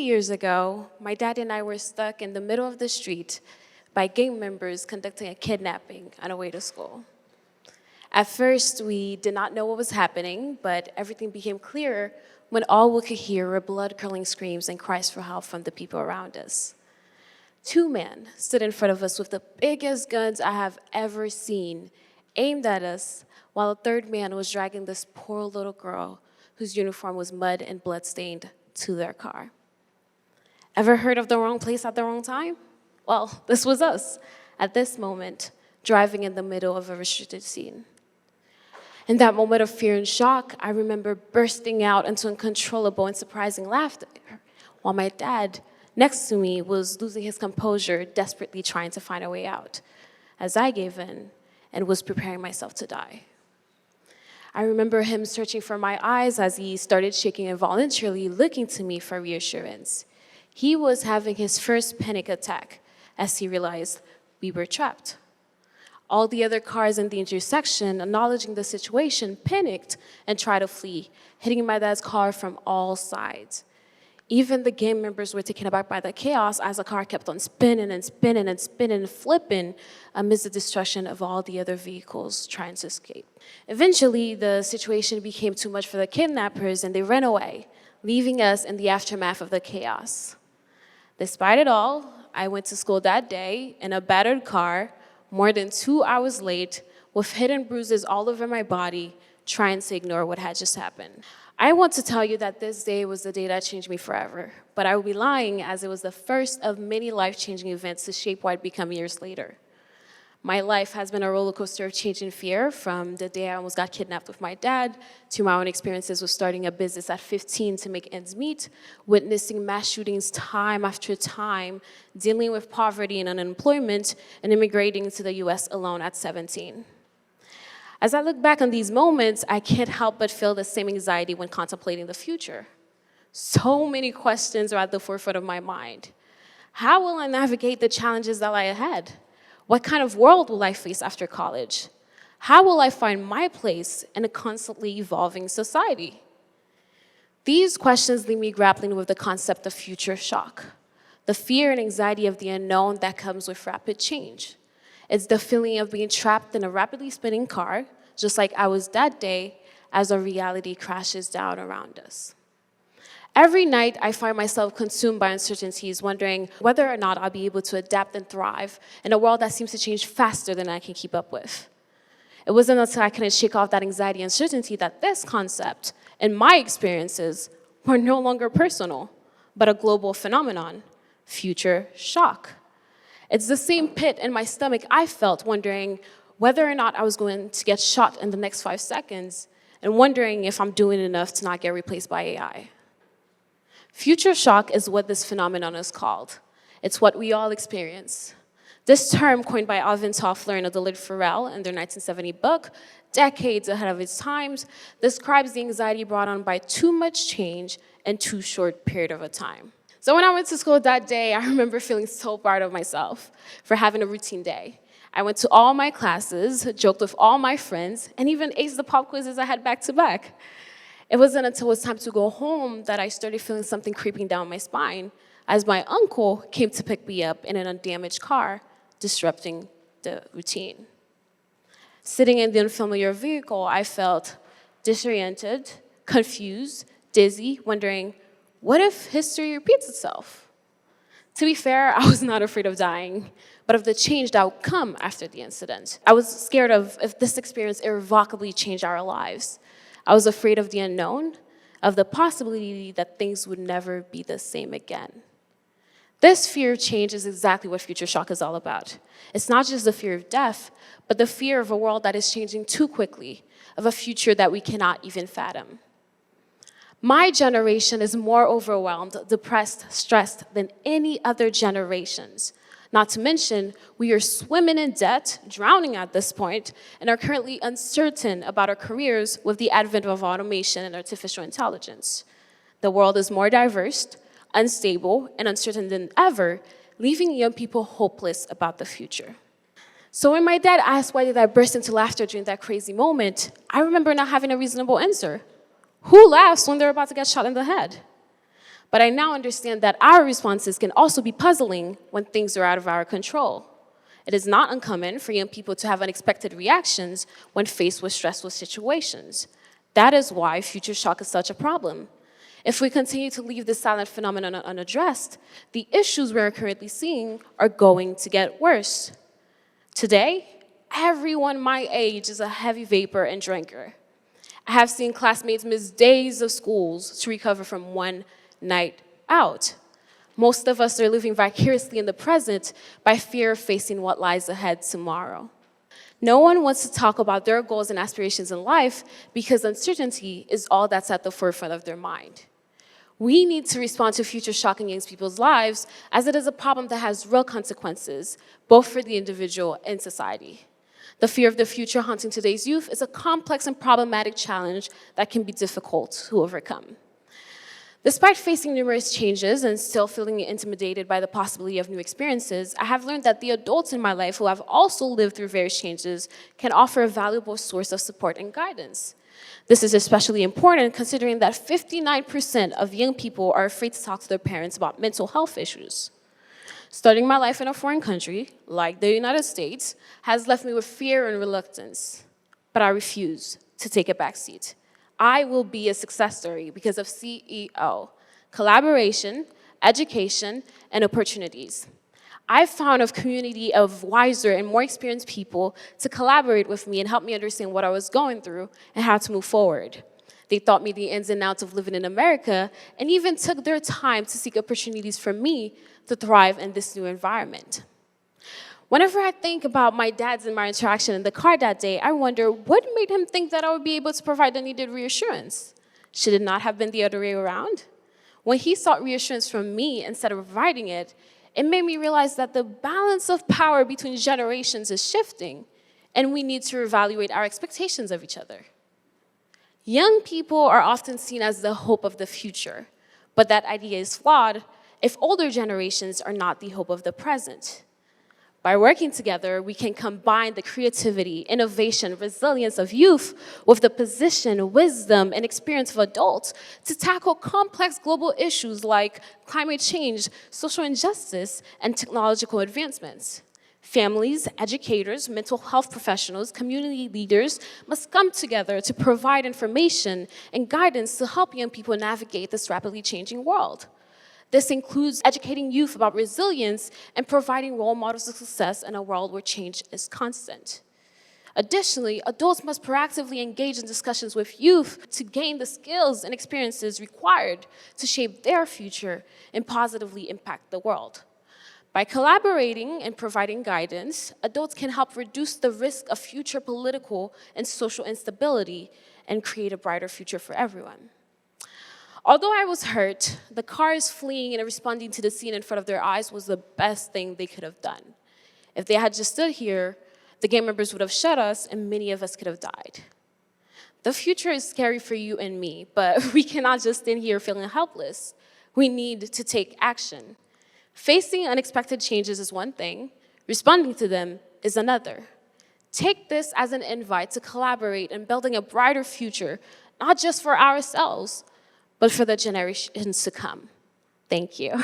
years ago, my dad and I were stuck in the middle of the street by gang members conducting a kidnapping on our way to school. At first, we did not know what was happening, but everything became clearer when all we could hear were blood-curdling screams and cries for help from the people around us. Two men stood in front of us with the biggest guns I have ever seen, aimed at us, while a third man was dragging this poor little girl whose uniform was mud and blood-stained to their car. Ever heard of the wrong place at the wrong time? Well, this was us, at this moment, driving in the middle of a restricted scene. In that moment of fear and shock, I remember bursting out into uncontrollable and surprising laughter, while my dad, next to me, was losing his composure, desperately trying to find a way out, as I gave in and was preparing myself to die. I remember him searching for my eyes as he started shaking involuntarily, looking to me for reassurance. He was having his first panic attack as he realized we were trapped. All the other cars in the intersection, acknowledging the situation, panicked and tried to flee, hitting my dad's car from all sides. Even the gang members were taken aback by the chaos as the car kept on spinning and spinning and spinning and flipping amidst the destruction of all the other vehicles trying to escape. Eventually, the situation became too much for the kidnappers and they ran away, leaving us in the aftermath of the chaos. Despite it all, I went to school that day in a battered car, more than 2 hours late, with hidden bruises all over my body, trying to ignore what had just happened. I want to tell you that this day was the day that changed me forever, but I would be lying as it was the first of many life-changing events to shape what I'd become years later. My life has been a roller coaster of change and fear, from the day I almost got kidnapped with my dad, to my own experiences with starting a business at 15 to make ends meet, witnessing mass shootings time after time, dealing with poverty and unemployment, and immigrating to the US alone at 17. As I look back on these moments, I can't help but feel the same anxiety when contemplating the future. So many questions are at the forefront of my mind. How will I navigate the challenges that lie ahead? What kind of world will I face after college? How will I find my place in a constantly evolving society? These questions leave me grappling with the concept of future shock, the fear and anxiety of the unknown that comes with rapid change. It's the feeling of being trapped in a rapidly spinning car, just like I was that day, as our reality crashes down around us. Every night, I find myself consumed by uncertainties, wondering whether or not I'll be able to adapt and thrive in a world that seems to change faster than I can keep up with. It wasn't until I couldn't shake off that anxiety and uncertainty that this concept and my experiences were no longer personal, but a global phenomenon, future shock. It's the same pit in my stomach I felt, wondering whether or not I was going to get shot in the next 5 seconds, and wondering if I'm doing enough to not get replaced by AI. Future shock is what this phenomenon is called. It's what we all experience. This term, coined by Alvin Toffler and Adelaide Farrell in their 1970 book, decades ahead of its times, describes the anxiety brought on by too much change in too short period of a time. So when I went to school that day, I remember feeling so proud of myself for having a routine day. I went to all my classes, joked with all my friends, and even aced the pop quizzes I had back to back. It wasn't until it was time to go home that I started feeling something creeping down my spine as my uncle came to pick me up in an undamaged car, disrupting the routine. Sitting in the unfamiliar vehicle, I felt disoriented, confused, dizzy, wondering, what if history repeats itself? To be fair, I was not afraid of dying, but of the change that would come after the incident. I was scared of if this experience irrevocably changed our lives. I was afraid of the unknown, of the possibility that things would never be the same again. This fear of change is exactly what future shock is all about. It's not just the fear of death, but the fear of a world that is changing too quickly, of a future that we cannot even fathom. My generation is more overwhelmed, depressed, stressed than any other generations. Not to mention, we are swimming in debt, drowning at this point, and are currently uncertain about our careers with the advent of automation and artificial intelligence. The world is more diverse, unstable, and uncertain than ever, leaving young people hopeless about the future. So when my dad asked why did I burst into laughter during that crazy moment, I remember not having a reasonable answer. Who laughs when they're about to get shot in the head? But I now understand that our responses can also be puzzling when things are out of our control. It is not uncommon for young people to have unexpected reactions when faced with stressful situations. That is why future shock is such a problem. If we continue to leave this silent phenomenon unaddressed, the issues we are currently seeing are going to get worse. Today, everyone my age is a heavy vapor and drinker. I have seen classmates miss days of schools to recover from one night out. Most of us are living vicariously in the present by fear of facing what lies ahead tomorrow. No one wants to talk about their goals and aspirations in life because uncertainty is all that's at the forefront of their mind. We need to respond to future shock in young people's lives as it is a problem that has real consequences, both for the individual and society. The fear of the future haunting today's youth is a complex and problematic challenge that can be difficult to overcome. Despite facing numerous changes and still feeling intimidated by the possibility of new experiences, I have learned that the adults in my life who have also lived through various changes can offer a valuable source of support and guidance. This is especially important considering that 59% of young people are afraid to talk to their parents about mental health issues. Starting my life in a foreign country, like the United States, has left me with fear and reluctance, but I refuse to take a backseat. I will be a success story because of CEO, collaboration, education, and opportunities. I found a community of wiser and more experienced people to collaborate with me and help me understand what I was going through and how to move forward. They taught me the ins and outs of living in America and even took their time to seek opportunities for me to thrive in this new environment. Whenever I think about my dad's and my interaction in the car that day, I wonder what made him think that I would be able to provide the needed reassurance. Should it not have been the other way around? When he sought reassurance from me instead of providing it, it made me realize that the balance of power between generations is shifting, and we need to reevaluate our expectations of each other. Young people are often seen as the hope of the future, but that idea is flawed if older generations are not the hope of the present. By working together, we can combine the creativity, innovation, resilience of youth with the position, wisdom, and experience of adults to tackle complex global issues like climate change, social injustice, and technological advancements. Families, educators, mental health professionals, community leaders must come together to provide information and guidance to help young people navigate this rapidly changing world. This includes educating youth about resilience and providing role models of success in a world where change is constant. Additionally, adults must proactively engage in discussions with youth to gain the skills and experiences required to shape their future and positively impact the world. By collaborating and providing guidance, adults can help reduce the risk of future political and social instability and create a brighter future for everyone. Although I was hurt, the cars fleeing and responding to the scene in front of their eyes was the best thing they could have done. If they had just stood here, the gang members would have shot us and many of us could have died. The future is scary for you and me, but we cannot just stand here feeling helpless. We need to take action. Facing unexpected changes is one thing, responding to them is another. Take this as an invite to collaborate in building a brighter future, not just for ourselves, but for the generations to come. Thank you.